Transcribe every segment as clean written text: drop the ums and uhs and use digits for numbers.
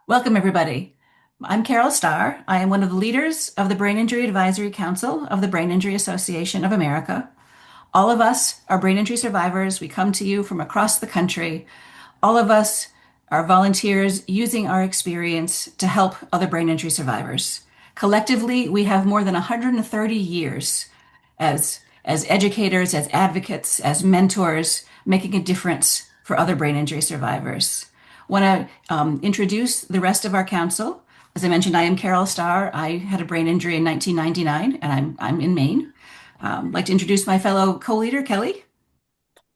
Welcome, everybody. I'm Carol Starr. I am one of the leaders of the Brain Injury Advisory Council of the Brain Injury Association of America. All of us are brain injury survivors. We come to you from across the country. All of us are volunteers using our experience to help other brain injury survivors. Collectively, we have more than 130 years as educators, as advocates, as mentors, making a difference for other brain injury survivors. Want to introduce the rest of our council. As I mentioned, I am Carol Starr. I had a brain injury in 1999, and I'm in Maine. I'd like to introduce my fellow co-leader, Kelly.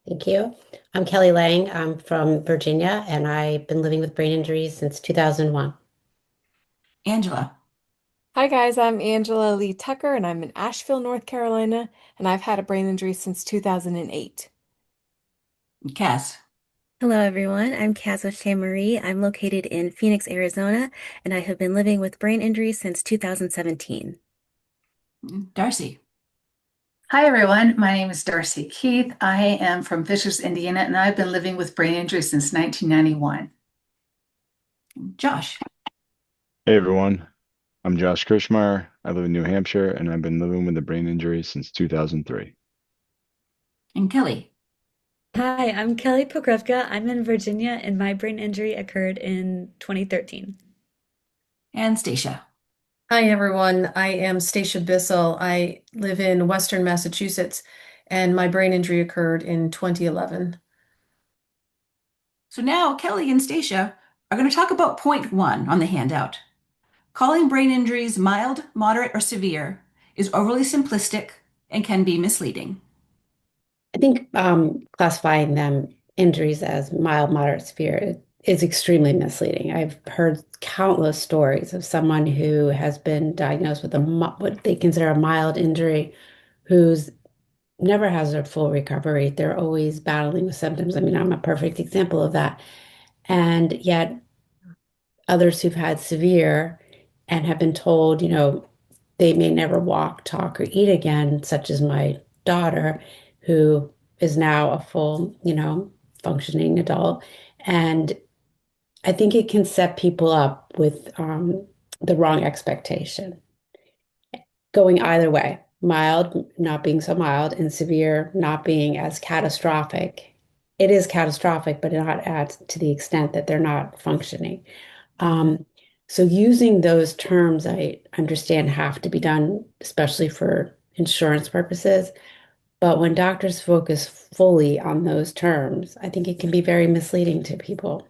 Thank you. I'm Kelly Lang. I'm from Virginia, and I've been living with brain injuries since 2001. Angela. Hi guys, I'm Angela Lee Tucker and I'm in Asheville, North Carolina, and I've had a brain injury since 2008. And Cass. Hello, everyone. I'm Kaz Marie. I'm located in Phoenix, Arizona, and I have been living with brain injury since 2017. Darcy. Hi, everyone. My name is Darcy Keith. I am from Fishers, Indiana, and I've been living with brain injury since 1991. Josh. Hey everyone, I'm Josh Kirschmeyer. I live in New Hampshire and I've been living with a brain injury since 2003. And Kelly. Hi, I'm Kelly Pokrevka. I'm in Virginia, and my brain injury occurred in 2013. And Stacia. Hi, everyone. I am Stacia Bissell. I live in Western Massachusetts, and my brain injury occurred in 2011. So now Kelly and Stacia are going to talk about point one on the handout. Calling brain injuries mild, moderate, or severe is overly simplistic and can be misleading. I think classifying them injuries as mild, moderate, severe is extremely misleading. I've heard countless stories of someone who has been diagnosed with what they consider a mild injury, who's never has a full recovery. They're always battling with symptoms. I mean, I'm a perfect example of that. And yet others who've had severe and have been told, they may never walk, talk, or eat again, such as my daughter, who is now a full, functioning adult. And I think it can set people up with the wrong expectation, going either way, mild not being so mild and severe not being as catastrophic. It is catastrophic, but not to the extent that they're not functioning. Um, so using those terms, I understand have to be done, especially for insurance purposes. But when doctors focus fully on those terms, I think it can be very misleading to people.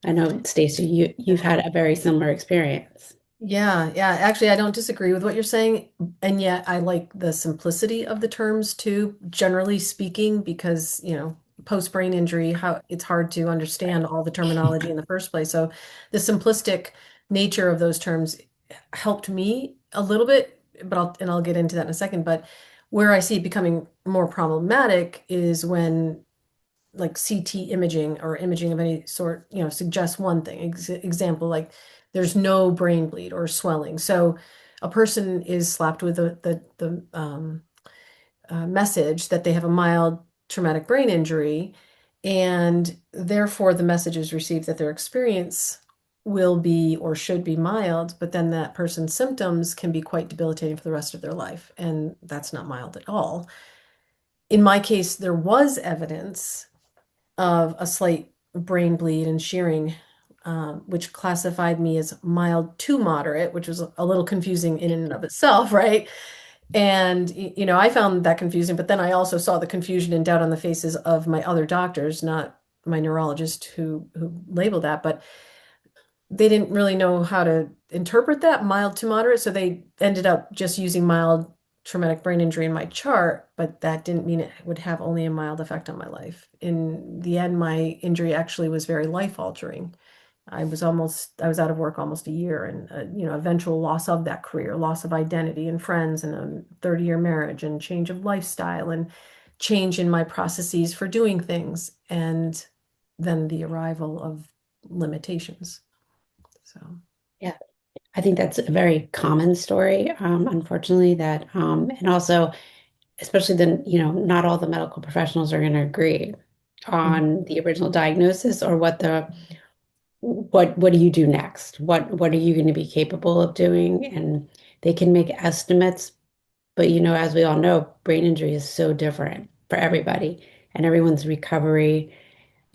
I know, Stacey, you've had a very similar experience. Yeah. Actually, I don't disagree with what you're saying. And yet, I like the simplicity of the terms too, generally speaking, because, post-brain injury, how it's hard to understand all the terminology in the first place. So the simplistic nature of those terms helped me a little bit, but I'll get into that in a second. But where I see it becoming more problematic is when like CT imaging or imaging of any sort, suggests one thing. Example, like there's no brain bleed or swelling. So a person is slapped with the message that they have a mild traumatic brain injury, and therefore the message is received that their experience will be or should be mild, but then that person's symptoms can be quite debilitating for the rest of their life, and that's not mild at all. In my case, there was evidence of a slight brain bleed and shearing, which classified me as mild to moderate, which was a little confusing in and of itself, right? And, I found that confusing, but then I also saw the confusion and doubt on the faces of my other doctors, not my neurologist who labeled that, but they didn't really know how to interpret that mild to moderate. So they ended up just using mild traumatic brain injury in my chart, but that didn't mean it would have only a mild effect on my life. In the end, my injury actually was very life altering. I was out of work almost a year, and eventual loss of that career, loss of identity and friends, and a 30-year marriage, and change of lifestyle, and change in my processes for doing things, and then the arrival of limitations. So, Yeah, I think that's a very common story, unfortunately, and also, especially then, not all the medical professionals are going to agree on the original diagnosis or what the what do you do next? What are you going to be capable of doing? And they can make estimates, but as we all know, brain injury is so different for everybody, and everyone's recovery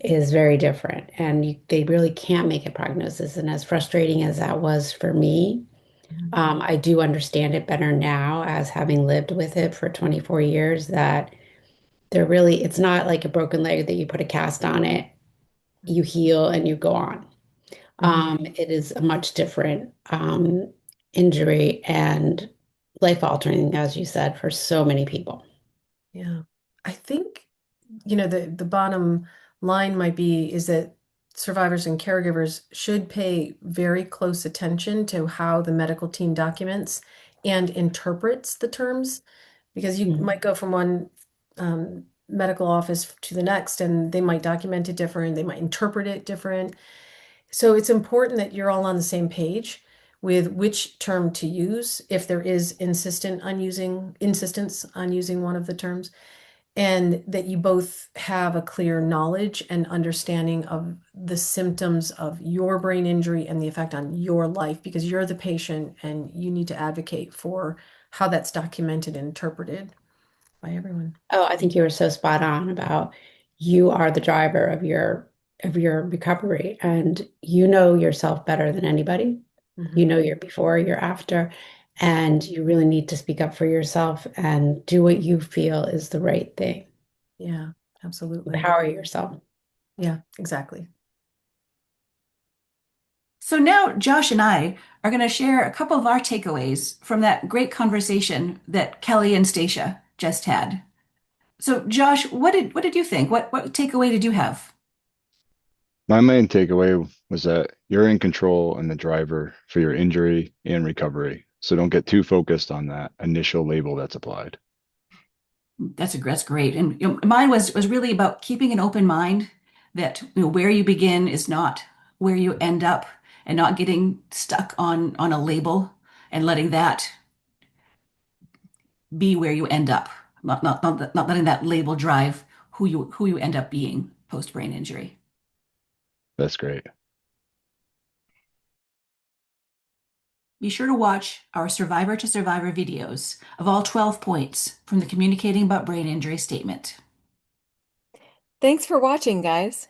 is very different, and they really can't make a prognosis. And as frustrating as that was for me, Mhm. I do understand it better now as having lived with it for 24 years, that it's not like a broken leg that you put a cast on it, you heal, and you go on. Mhm. It is a much different injury and life altering, as you said, for so many people. Yeah. I think, the bottom line might be is that survivors and caregivers should pay very close attention to how the medical team documents and interprets the terms, because you Mhm. might go from one medical office to the next and they might document it different, they might interpret it different. So it's important that you're all on the same page with which term to use if there is insistence on using one of the terms, and that you both have a clear knowledge and understanding of the symptoms of your brain injury and the effect on your life, because you're the patient and you need to advocate for how that's documented and interpreted by everyone. Oh, I think you were so spot on about you are the driver of your recovery, and you know yourself better than anybody. You Mhm. know your before, your after, and you really need to speak up for yourself and do what you feel is the right thing. Yeah, absolutely. Empower yourself. Yeah, exactly. So now Josh and I are going to share a couple of our takeaways from that great conversation that Kelly and Stacia just had. So Josh, what did you think? What takeaway did you have? My main takeaway was that you're in control and the driver for your injury and recovery. So don't get too focused on that initial label that's applied. That's great. And mine was really about keeping an open mind that where you begin is not where you end up, and not getting stuck on a label and letting that be where you end up. Not letting that label drive who you end up being post brain injury. That's great. Be sure to watch our survivor to survivor videos of all 12 points from the Communicating About Brain Injury statement. Thanks for watching, guys.